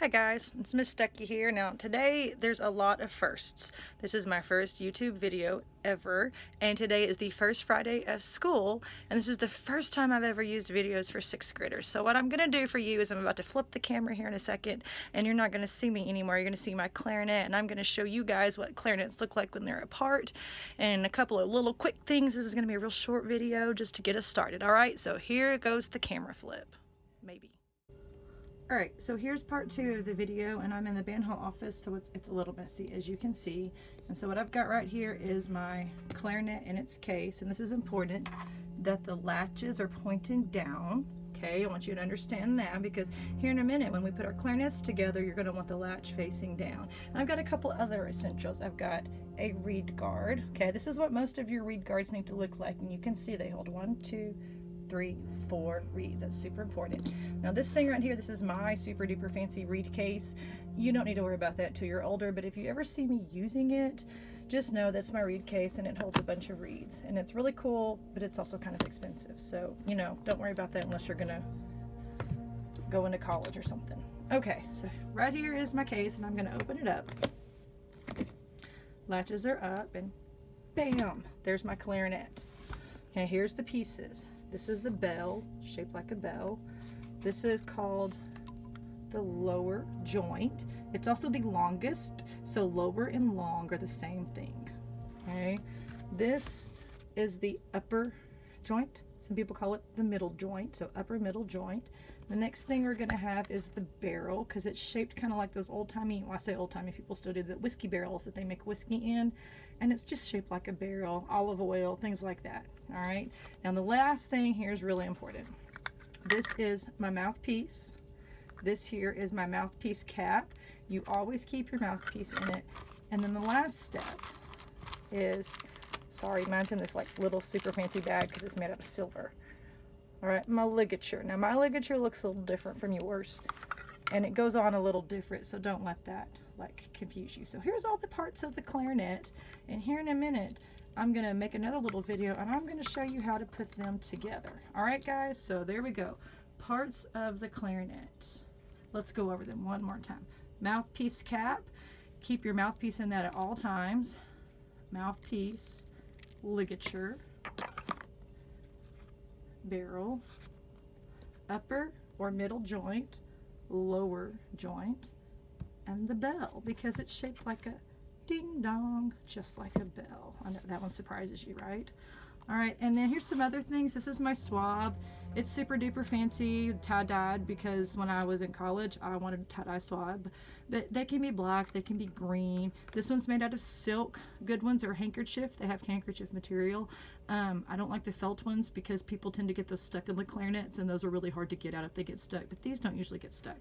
Hi guys, it's Miss Stucky here. Now today there's a lot of firsts. This is my first YouTube video ever, and today is the first Friday of school, and this is the first time I've ever used videos for 6th graders. So what I'm gonna do for you is I'm about to flip the camera here in a second, and you're not gonna see me anymore. You're gonna see my clarinet, and I'm gonna show you guys what clarinets look like when they're apart, and a couple of little quick things. This is gonna be a real short video just to get us started. All right, so here goes the camera flip, maybe. Alright, so here's part 2 of the video, and I'm in the band hall office, so it's a little messy, as you can see. And so what I've got right here is my clarinet in its case, and this is important, that the latches are pointing down. Okay, I want you to understand that, because here in a minute when we put our clarinets together, you're going to want the latch facing down. And I've got a couple other essentials. I've got a reed guard. Okay, this is what most of your reed guards need to look like, and you can see they hold 1, 2, 3, 4 reeds. That's super important. Now this thing right here, this is my super duper fancy reed case. You don't need to worry about that till you're older, but if you ever see me using it, just know that's my reed case, and it holds a bunch of reeds, and it's really cool, but it's also kind of expensive. So, you know, don't worry about that unless you're gonna go into college or something. Okay, so right here is my case, and I'm gonna open it up. Latches are up, and bam, there's my clarinet. Okay, here's the pieces. This is the bell, shaped like a bell. This is called the lower joint. It's also the longest, so lower and long are the same thing. Okay, this is the upper joint. Some people call it the middle joint, so upper middle joint. The next thing we're gonna have is the barrel, because it's shaped kind of like those old-timey, well, I say old-timey, people still do the whiskey barrels that they make whiskey in, and it's just shaped like a barrel, olive oil, things like that. All right, now the last thing here is really important. This is my mouthpiece. This here is my mouthpiece cap. You always keep your mouthpiece in it. And then the last step is, sorry, mine's in this like little super fancy bag because it's made out of silver. All right, my ligature. Now my ligature looks a little different from yours, and it goes on a little different, so don't let that like confuse you. So here's all the parts of the clarinet, and here in a minute I'm gonna make another little video, and I'm gonna show you how to put them together. All right guys, so there we go. Parts of the clarinet. Let's go over them one more time. Mouthpiece cap, keep your mouthpiece in that at all times. Mouthpiece, ligature, barrel, upper or middle joint, lower joint, and the bell, because it's shaped like a ding dong, just like a bell. I know that one surprises you, right? All right, and then here's some other things. This is my swab. It's super duper fancy, tie-dyed, because when I was in college, I wanted a tie-dye swab. But they can be black, they can be green. This one's made out of silk. Good ones are handkerchief. They have handkerchief material. I don't like the felt ones because people tend to get those stuck in the clarinets, and those are really hard to get out if they get stuck, but these don't usually get stuck.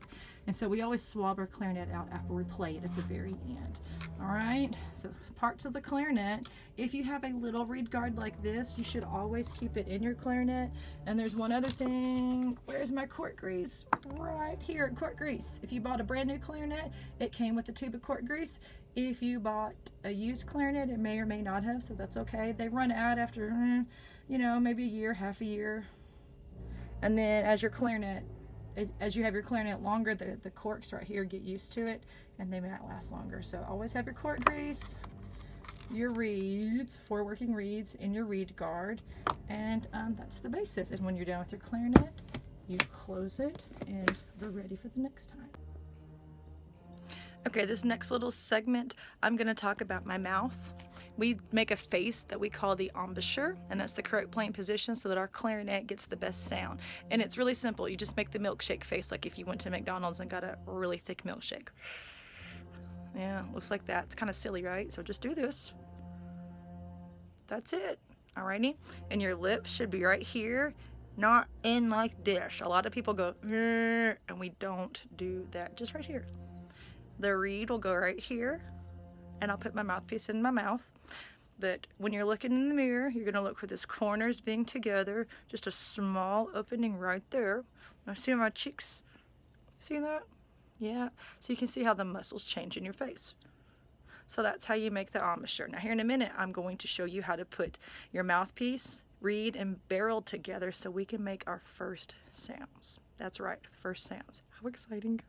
And so we always swab our clarinet out after we play it at the very end. All right, so parts of the clarinet. If you have a little reed guard like this, you should always keep it in your clarinet. And there's one other thing. Where's my court grease? Right here, court grease. If you bought a brand new clarinet, it came with a tube of court grease. If you bought a used clarinet, it may or may not have, so that's okay. They run out after, you know, maybe a year, half a year. And then as your clarinet, as you have your clarinet longer, the corks right here get used to it, and they might last longer. So always have your court grease, your reeds, 4 working reeds in your reed guard, and that's the basis. And when you're done with your clarinet, you close it, and we're ready for the next time. Okay, this next little segment, I'm going to talk about my mouth. We make a face that we call the embouchure, and that's the correct playing position so that our clarinet gets the best sound. And it's really simple. You just make the milkshake face, like if you went to McDonald's and got a really thick milkshake. Yeah, looks like that. It's kind of silly, right? So just do this. That's it. Alrighty? And your lips should be right here, not in like this. A lot of people go, and we don't do that. Just right here. The reed will go right here, and I'll put my mouthpiece in my mouth. But when you're looking in the mirror, you're going to look for this corners being together, just a small opening right there. Now see my cheeks? See that? Yeah. So you can see how the muscles change in your face. So that's how you make the embouchure. Now here in a minute, I'm going to show you how to put your mouthpiece, reed, and barrel together so we can make our first sounds. That's right, first sounds. How exciting.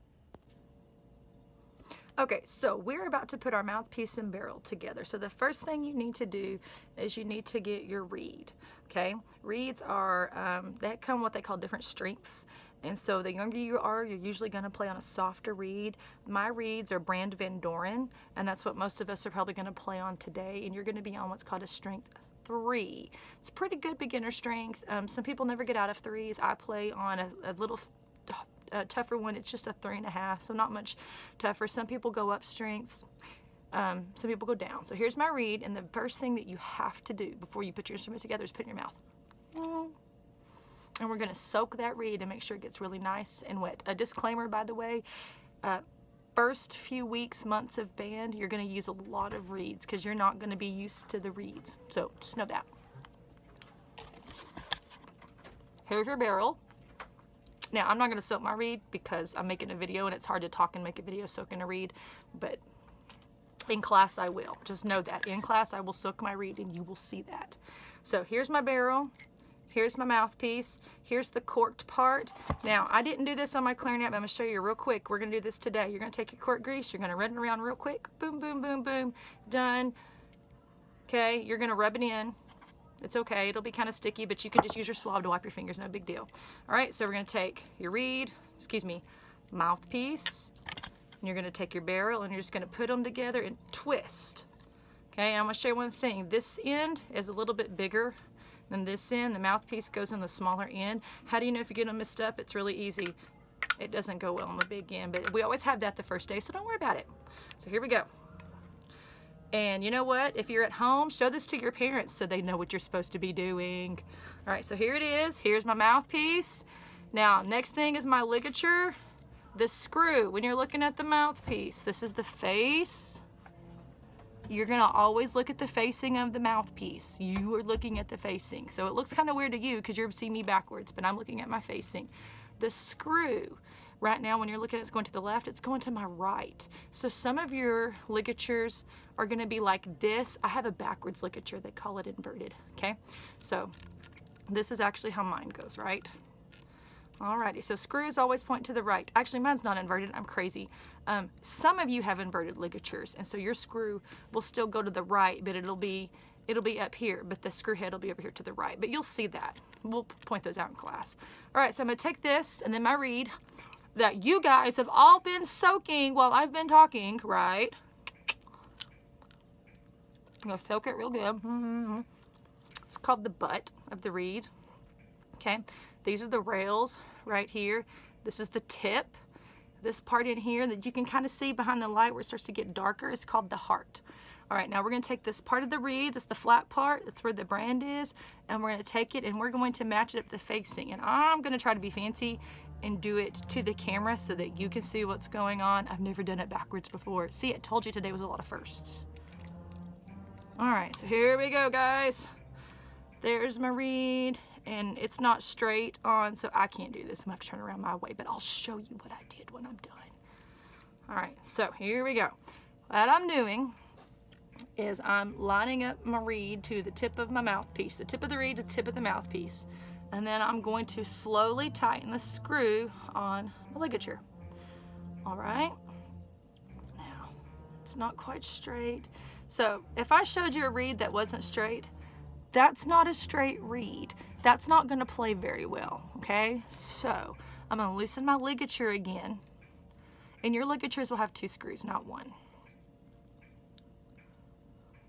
Okay, so we're about to put our mouthpiece and barrel together. So the first thing you need to do is you need to get your reed, okay? Reeds are, they come what they call different strengths. And so the younger you are, you're usually gonna play on a softer reed. My reeds are brand Van Doren, and that's what most of us are probably gonna play on today. And you're gonna be on what's called a strength 3. It's pretty good beginner strength. Some people never get out of 3s. I play on a little tougher one. It's just a 3.5, so not much tougher. Some people go up strengths, some people go down. So here's my reed, and the first thing that you have to do before you put your instrument together is put it in your mouth. And we're going to soak that reed and make sure it gets really nice and wet. A disclaimer, by the way, first few weeks, months of band, you're going to use a lot of reeds because you're not going to be used to the reeds. So just know that. Here's your barrel. Now, I'm not going to soak my reed because I'm making a video and it's hard to talk and make a video soaking a reed, but in class I will. Just know that. In class I will soak my reed and you will see that. So here's my barrel. Here's my mouthpiece. Here's the corked part. Now, I didn't do this on my clarinet, but I'm going to show you real quick. We're going to do this today. You're going to take your cork grease. You're going to run it around real quick. Boom, boom, boom, boom. Done. Okay, you're going to rub it in. It's okay, it'll be kind of sticky, but you can just use your swab to wipe your fingers, no big deal. All right, so we're gonna take your reed, mouthpiece, and you're gonna take your barrel and you're just gonna put them together and twist. Okay, and I'm gonna show you one thing. This end is a little bit bigger than this end. The mouthpiece goes on the smaller end. How do you know if you get them mixed up? It's really easy. It doesn't go well on the big end, but we always have that the first day, so don't worry about it. So here we go. And you know what? If you're at home, show this to your parents so they know what you're supposed to be doing. All right, so here it is. Here's my mouthpiece. Now, next thing is my ligature, the screw. When you're looking at the mouthpiece, this is the face. You're gonna always look at the facing of the mouthpiece. You are looking at the facing. So it looks kind of weird to you because you're seeing me backwards, but I'm looking at my facing. The screw. Right now, when you're looking at it's going to the left, it's going to my right. So some of your ligatures are going to be like this. I have a backwards ligature. They call it inverted, okay? So this is actually how mine goes, right? Alrighty, so screws always point to the right. Actually, mine's not inverted. I'm crazy. Some of you have inverted ligatures, and so your screw will still go to the right, but it'll be up here, but the screw head will be over here to the right. But you'll see that. We'll point those out in class. All right, so I'm going to take this and then my reed that you guys have all been soaking while I've been talking, right? I'm going to soak it real good. It's called the butt of the reed. Okay, these are the rails right here. This is the tip. This part in here that you can kind of see behind the light where it starts to get darker is called the heart. All right, now we're going to take this part of the reed, that's the flat part, that's where the brand is, and we're going to take it and we're going to match it up the facing. And I'm going to try to be fancy and do it to the camera so that you can see what's going on. I've never done it backwards before. See, I told you today was a lot of firsts. All right, so here we go, guys. There's my reed, and it's not straight on, so I can't do this. I'm going to have to turn around my way, but I'll show you what I did when I'm done. All right, so here we go. What I'm doing is I'm lining up my reed to the tip of my mouthpiece, the tip of the reed to the tip of the mouthpiece. And then I'm going to slowly tighten the screw on the ligature. All right. Now, it's not quite straight. So if I showed you a reed that wasn't straight, that's not a straight reed. That's not going to play very well, okay? So I'm going to loosen my ligature again. And your ligatures will have 2 screws, not 1.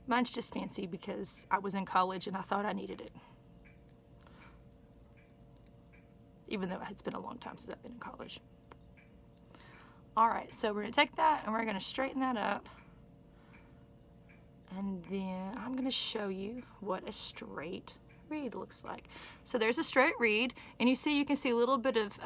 Mine's just fancy because I was in college and I thought I needed it. Even though it's been a long time since I've been in college. All right, so we're gonna take that and we're gonna straighten that up. And then I'm gonna show you what a straight reed looks like. So there's a straight reed, and you can see a little bit of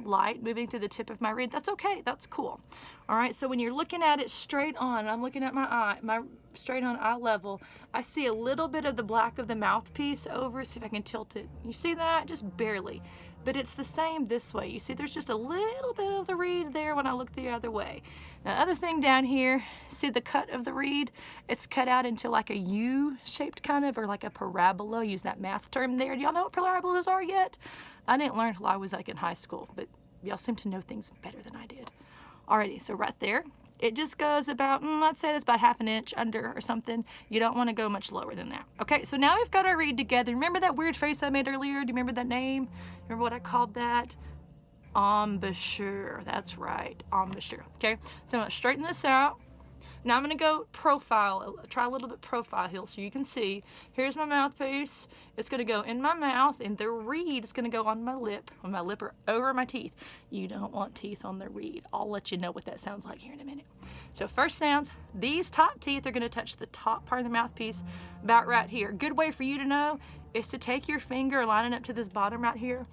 light moving through the tip of my reed. That's okay, that's cool. All right, so when you're looking at it straight on, I'm looking at my eye, my straight on eye level, I see a little bit of the black of the mouthpiece over. See if I can tilt it. You see that? Just barely. But it's the same this way. You see there's just a little bit of the reed there when I look the other way. Now the other thing down here, see the cut of the reed? It's cut out into like a U-shaped kind of, or like a parabola. Use that math term there. Do y'all know what parabolas are yet? I didn't learn until I was like in high school, but y'all seem to know things better than I did. Alrighty, so right there It just goes about, let's say that's about 1/2 inch under or something. You don't want to go much lower than that. Okay, so now we've got our reed together. Remember that weird face I made earlier? Do you remember that name? Remember what I called that? Embouchure. That's right, embouchure. Okay, so I'm going to straighten this out. Now I'm going to go profile, try a little bit profile here so you can see. Here's my mouthpiece. It's going to go in my mouth, and the reed is going to go on my lip or over my teeth. You don't want teeth on the reed. I'll let you know what that sounds like here in a minute. So first sounds, these top teeth are going to touch the top part of the mouthpiece about right here. Good way for you to know is to take your finger, line it up to this bottom right here,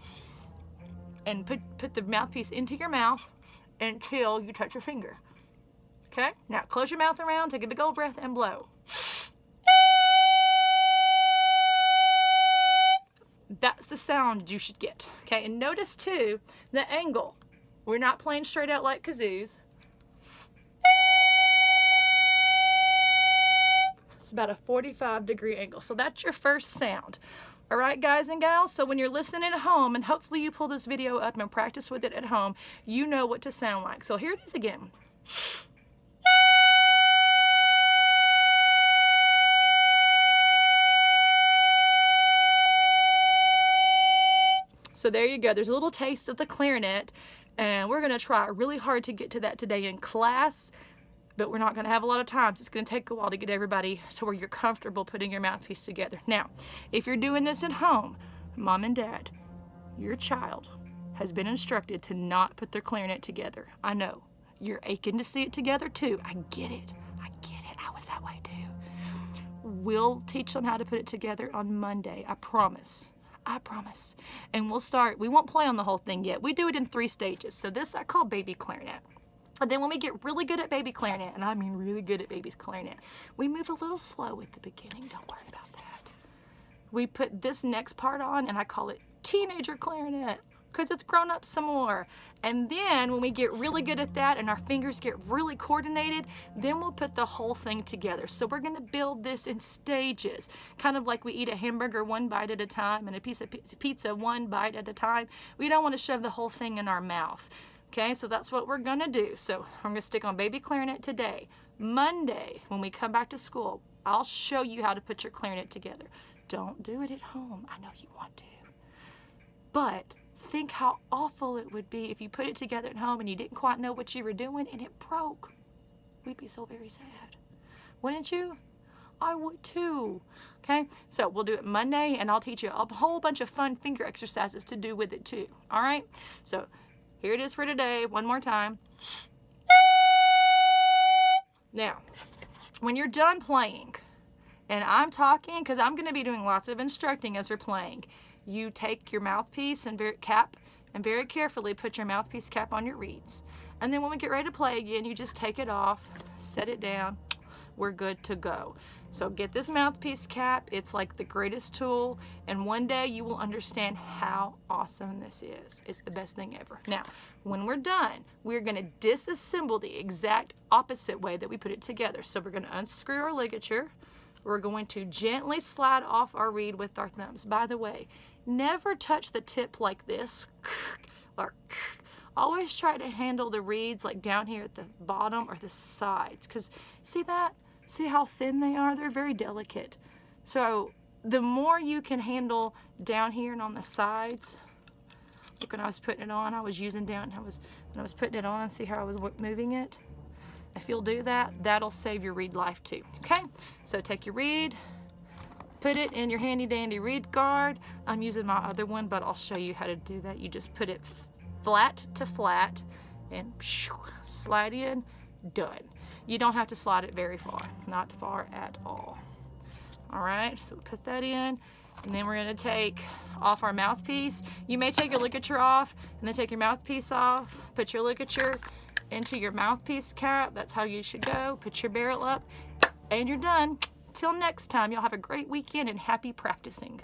and put the mouthpiece into your mouth until you touch your finger. Okay, now close your mouth around, take a big old breath, and blow. That's the sound you should get. Okay, and notice too, the angle. We're not playing straight out like kazoos. It's about a 45-degree angle. So that's your first sound. All right, guys and gals, so when you're listening at home, and hopefully you pull this video up and practice with it at home, you know what to sound like. So here it is again. So there you go. There's a little taste of the clarinet, and we're going to try really hard to get to that today in class, but we're not going to have a lot of time. So it's going to take a while to get everybody to where you're comfortable putting your mouthpiece together. Now, if you're doing this at home, mom and dad, your child has been instructed to not put their clarinet together. I know. You're aching to see it together too. I get it. I get it. I was that way too. We'll teach them how to put it together on Monday. I promise. I promise. And we'll start, we won't play on the whole thing yet. We do it in 3 stages. So this I call baby clarinet. And then when we get really good at baby clarinet, and I mean really good at baby clarinet, we move a little slow at the beginning. Don't worry about that. We put this next part on, and I call it teenager clarinet, because it's grown up some more. And then when we get really good at that and our fingers get really coordinated, then we'll put the whole thing together. So we're going to build this in stages, kind of like we eat a hamburger 1 bite at a time and a piece of pizza 1 bite at a time. We don't want to shove the whole thing in our mouth. Okay, so that's what we're going to do. So I'm going to stick on baby clarinet today. Monday, when we come back to school, I'll show you how to put your clarinet together. Don't do it at home. I know you want to. But think how awful it would be if you put it together at home and you didn't quite know what you were doing and it broke. We'd be so very sad. Wouldn't you? I would too. Okay, so we'll do it Monday, and I'll teach you a whole bunch of fun finger exercises to do with it too. All right, so here it is for today. One more time. Now, when you're done playing, and I'm talking because I'm going to be doing lots of instructing as we're playing, you take your mouthpiece and very carefully put your mouthpiece cap on your reeds. And then when we get ready to play again, you just take it off, set it down. We're good to go. So get this mouthpiece cap. It's like the greatest tool, and one day you will understand how awesome this is. It's the best thing ever. Now, when we're done, we're going to disassemble the exact opposite way that we put it together. So we're going to unscrew our ligature. We're going to gently slide off our reed with our thumbs. By the way, never touch the tip like this, or always try to handle the reeds like down here at the bottom or the sides, because see that? See how thin they are? They're very delicate. So the more you can handle down here and on the sides, look, when I was putting it on, I was using down, when I was putting it on, see how I was moving it? If you'll do that, that'll save your reed life too, okay? So take your reed, put it in your handy dandy reed guard. I'm using my other one, but I'll show you how to do that. You just put it flat to flat and slide in, done. You don't have to slide it very far, not far at all. All right, so put that in, and then we're gonna take off our mouthpiece. You may take your ligature off and then take your mouthpiece off, put your ligature into your mouthpiece cap. That's how you should go. Put your barrel up, and you're done. Till next time, y'all have a great weekend and happy practicing.